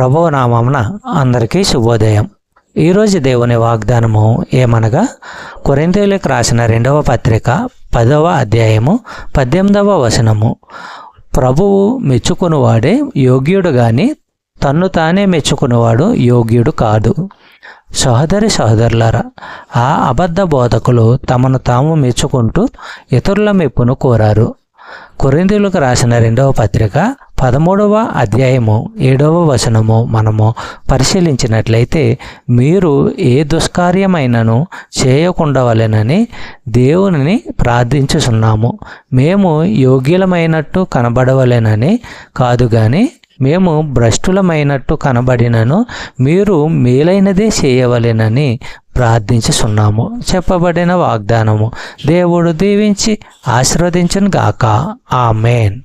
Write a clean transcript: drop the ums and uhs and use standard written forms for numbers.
ప్రభువు నామమున అందరికీ శుభోదయం. ఈరోజు దేవుని వాగ్దానము ఏమనగా, కొరింథీయులకు రాసిన 2వ పత్రిక 10వ అధ్యాయము 18వ వచనము. ప్రభువు మెచ్చుకునివాడే యోగ్యుడు గాని తన్ను తానే మెచ్చుకునేవాడు యోగ్యుడు కాదు. సహోదరులారా, ఆ అబద్ధ బోధకులు తమను తాము మెచ్చుకుంటూ ఇతరుల మెప్పును కోరారు. కొరింథీయులకు రాసిన 2వ పత్రిక 13వ అధ్యాయము 7వ వచనము మనము పరిశీలించినట్లయితే, మీరు ఏ దుష్కార్యమైనను చేయకుండవలెనని దేవునిని ప్రార్థించుచున్నాము. మేము యోగ్యులమైనట్టు కనబడవలెనని కాదు గాని మేము భ్రష్టులమైనట్టు కనబడినను మీరు మేలైనదే చేయవలెనని ప్రార్థించుచున్నాము. చెప్పబడిన వాగ్దానము దేవుడు దీవించి ఆశీర్వదించును గాక. ఆమేన్.